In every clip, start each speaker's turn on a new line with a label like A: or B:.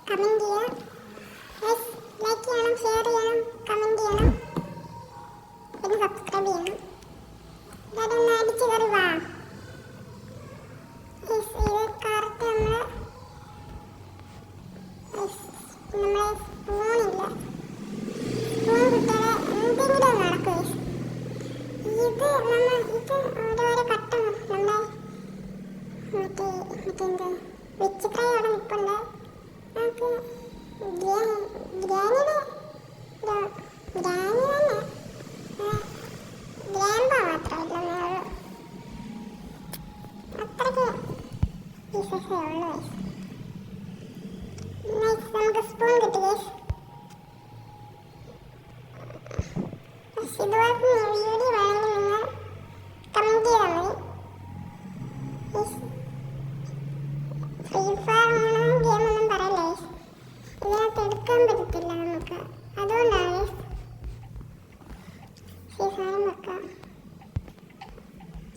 A: Comment ചെയ്യുക. Like ചെയ്യണം, share ചെയ്യണം, കമൻറ്റ് ചെയ്യണം, പിന്നെ സബ്സ്ക്രൈബ് ചെയ്യണം. എല്ലാവരും ഒന്ന് അടിച്ച് കയറി വാ. ഇത് കറക്റ്റ് നമ്മളെ സ്പൂണില്ല, സ്പൂൺ കുട്ടികളെ എന്തെങ്കിലും നടക്കും. ഇത് ഓരോരോ കട്ടം നമ്മുടെ മറ്റെന്ത് വെച്ച് ഫ്രൈ അവിടെ നിൽപ്പുണ്ട്. നമുക്ക് ഗ്രാനി തന്നെ ഗ്രാമ്പ മാത്രമല്ല, അത്രയ്ക്ക് പീസസേ ഉള്ളൂ. നമുക്ക് സ്പൂൺ കിട്ടി ഗൈസ്. ഇതുപോലെ വീഡിയോ വേണമെങ്കിൽ നിങ്ങൾ കമൻറ്റ് ചെയ്താൽ മതി. ഫ്രീ ഫയർ ഗെയിമൊന്നും പറയല്ലേ, ഇതിനകത്ത് എടുക്കാൻ പറ്റത്തില്ല നമുക്ക്, അതുകൊണ്ടാണ് ഈ സാധനം വെക്കാം.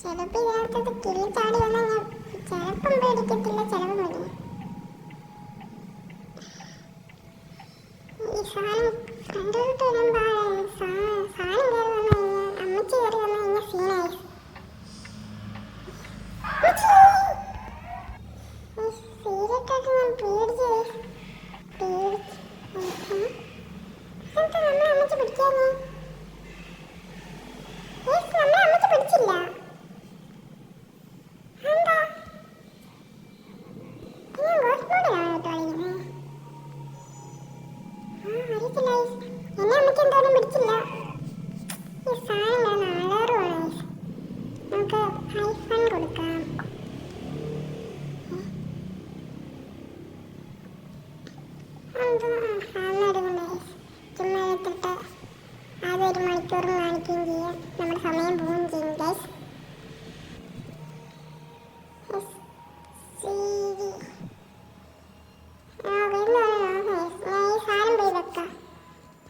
A: ചിലപ്പോൾ ഇതിനകത്ത് കിളി ചാടി വന്നാൽ ഞാൻ ചിലപ്പം പേടിക്കത്തില്ല, ചിലപ്പോൾ പേടിക്കും. ഈ സാധനം ഫ്രണ്ടിലോട്ട് വരുമ്പോൾ സാധനം കയറി വന്നു കഴിഞ്ഞാൽ അമ്മച്ചി കയറി വന്നു കഴിഞ്ഞാൽ സീനായി. സീരിയസായിട്ട് ഞാൻ പേടിച്ചു. നമ്മളെ അമ്മച്ചി പിടിക്കാനേ, നമ്മളെ അമ്മച്ചി പിടിച്ചില്ല. എന്താ ഞാൻ ഗോസ്റ്റ് മോഡിലാണ് കേട്ടോ കളിക്കുന്നത്. അറിയത്തില്ല, എന്നെ അമ്മയ്ക്ക് എന്തായാലും പിടിച്ചില്ല. ഈ സാധനം അലറുവാണ്. നമുക്ക് ഐഫോൺ കൊടുക്കാം. ചുമ്മാ എടുത്തിട്ട് അതൊരു മണിക്കൂറും കാണിക്കുകയും ചെയ്യാം, നമ്മുടെ സമയം പോവുകയും ചെയ്യും ഗൈസ്.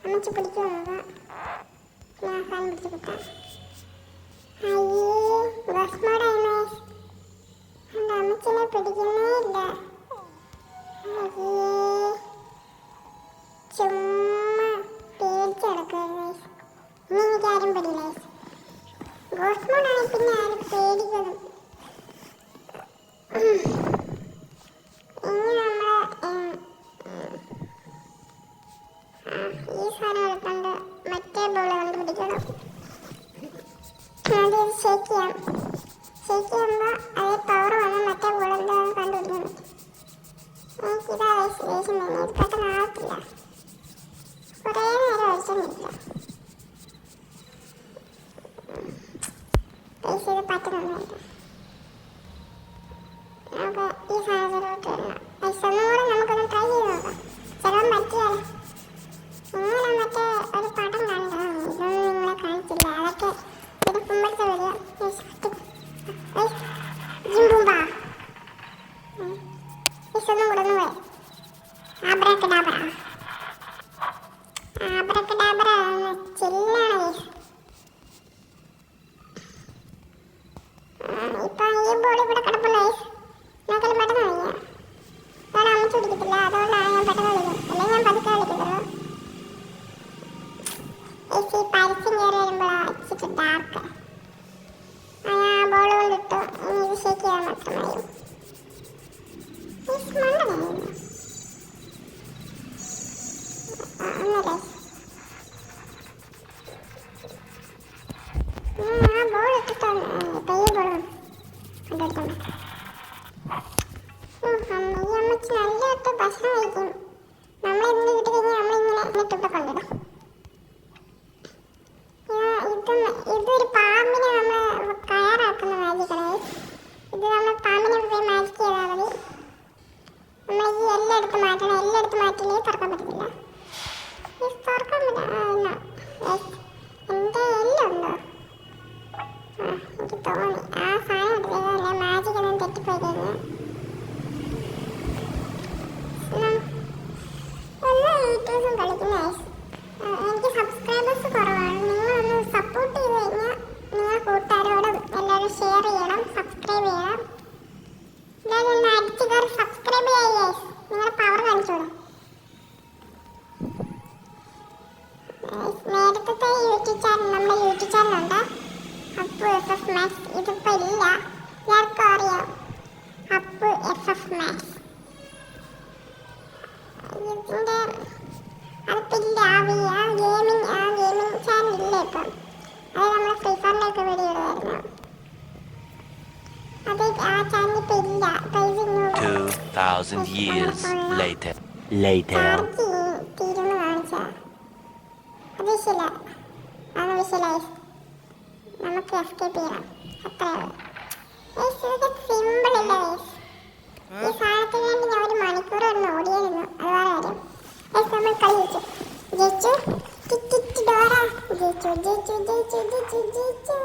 A: അമ്മച്ചി പിടിച്ചു നോക്കാം, ഞാൻ സാധനം പിടിച്ച് കിട്ടാം. അമ്മച്ചിനെ പിടിക്കുന്നേ ഇല്ല. ചുമ്മാ പേടിച്ച് കിടക്കുക. ഇനി എനിക്കാരും പിടിയില്ല. ഗോസ്റ്റ് മോഡാണെങ്കിൽ പിന്നെ ആരും പേടിക്കണം. ഇനി നമ്മള് ഈ സാധനം എടുത്തോണ്ട് മറ്റേ ബോൾ കണ്ടുപിടിക്കണം. ആദ്യം ഷേക്ക് ചെയ്യാം. ഷേക്ക് ചെയ്യുമ്പോൾ അതേ പവർ വന്ന് മറ്റേ ബോൾ എന്താണെന്ന് കണ്ടുപിടിക്കാൻ പറ്റും. എനിക്കിതാ ദേഷ്യം തന്നെ, ഇത് പെട്ടെന്ന് ആവത്തില്ല. കുറേ നേരം അടിച്ചോണ്ടിരിക്കുക. പൈസ ഇത് പറ്റുന്നുണ്ട്. നമുക്ക് ഈ സാഹചര്യത്തിലോട്ട് വരണം. പൈസ ഒന്നുകൂടെ നമുക്കൊന്ന് ട്രൈ ചെയ്ത് നോക്കാം. ചിലവും പറ്റിയാലോ. ഇങ്ങനെ മറ്റേ ഒരു പടം കണ്ടതാണ്, ഇതൊന്നും നിങ്ങളെ കാണിച്ചില്ല. അതൊക്കെ ഇത് കുമ്പളത്തെ വരിക ജിംബൂമ്പ ഇതൊന്നും കൂടെ ഒന്ന് പോയി. ആബ്രക്കഡാബ്ര ചില്ലാണ്. ഇപ്പൊ ഈ ബോൾ ഇവിടെ കിടപ്പുണ്ട്. നമുക്കത് പെട്ടെന്ന് കളിക്കാം. അതാണ് അമ്മച്ച് പിടിക്കത്തില്ല, അതുകൊണ്ടാണ് ഞാൻ പെട്ടെന്ന് കളിക്കും. അല്ലെങ്കിൽ ഞാൻ പതുക്കെ കളിക്കത്തുള്ളൂ. ഈ പരസ്യം കയറി വരുമ്പോഴാണ് ഇച്ചിട്ട് ഡാർക്ക്. ഞാൻ ബോൾ കൊണ്ടിട്ടു. ഇനി ഇത് ഷേക്ക് ചെയ്യാൻ മാത്രം മതി. ബോൾ ഇട്ടിട്ടാണ് പെയ്യ ബോളും കൊണ്ടെടുത്തോണ്ട്. ഈ അമ്മച്ചി നല്ലതായിട്ട് ഭക്ഷണം കഴിക്കും. നമ്മളിന്ന് കിട്ടി കഴിഞ്ഞാൽ നമ്മളിങ്ങനെ ഇട്ടിട്ട് കൊണ്ടിടും. ഇതൊരു പാമ്പിനെ നമ്മൾ കയറാക്കുന്ന മാജിക്കാണ്. ഇത് നമ്മൾ പാമ്പിനെ പോയി മാജിക് ചെയ്താൽ മതി. നമ്മൾ ഈ എല്ലായിടത്ത് മാറ്റണം. എല്ലായിടത്ത് മാറ്റില്ലേ തുറക്കാൻ പറ്റത്തില്ല. തുറക്കാൻ പറ്റില്ല. എൻ്റെ എല്ലാം ഉണ്ടോ? എനിക്ക് തോന്നി ആ സാധനം എടുത്തതല്ല. മാജിക് ഒന്നും തെറ്റിപ്പോയി കഴിഞ്ഞാൽ എല്ലാ യൂട്യൂബും കളിക്കുന്ന എനിക്ക് സബ്സ്ക്രൈബേഴ്സ് കുറവാണ്. നിങ്ങളൊന്ന് സപ്പോർട്ട് ചെയ്ത് കഴിഞ്ഞാൽ നിങ്ങൾ കൂട്ടുകാരോട് എല്ലാവരും ഷെയർ ചെയ്യണം, സബ്സ്ക്രൈബ് ചെയ്യണം. എല്ലാവരും ഒന്ന് അടിച്ച് കയറി സബ്സ്ക്രൈബ് ചെയ്യുക. നിങ്ങളുടെ പവർ കാണിച്ചോളൂ.
B: 2,000 years later. Later.
A: ചാർജ് തീരുന്നു കാണിച്ചാ അത് വിഷയമില്ല, അതൊന്നും വിഷയമില്ല. നമുക്ക് എസ്കേപ്പ് ചെയ്യണം, അത്രേ ഉള്ളൂ. സിമ്പിൾ ഇല്ല ഈ സാധനത്തിന് വേണ്ടി ഞാൻ 1 മണിക്കൂർ ഒന്ന് ഓടിയായിരുന്നു, അത് വേറെ കാര്യം. നമ്മൾ കളി ജയിച്ചു ജയിച്ചു ഡോറ ജയിച്ചു ജയിച്ചു ജയിച്ചു ജയിച്ചു ജയിച്ചു.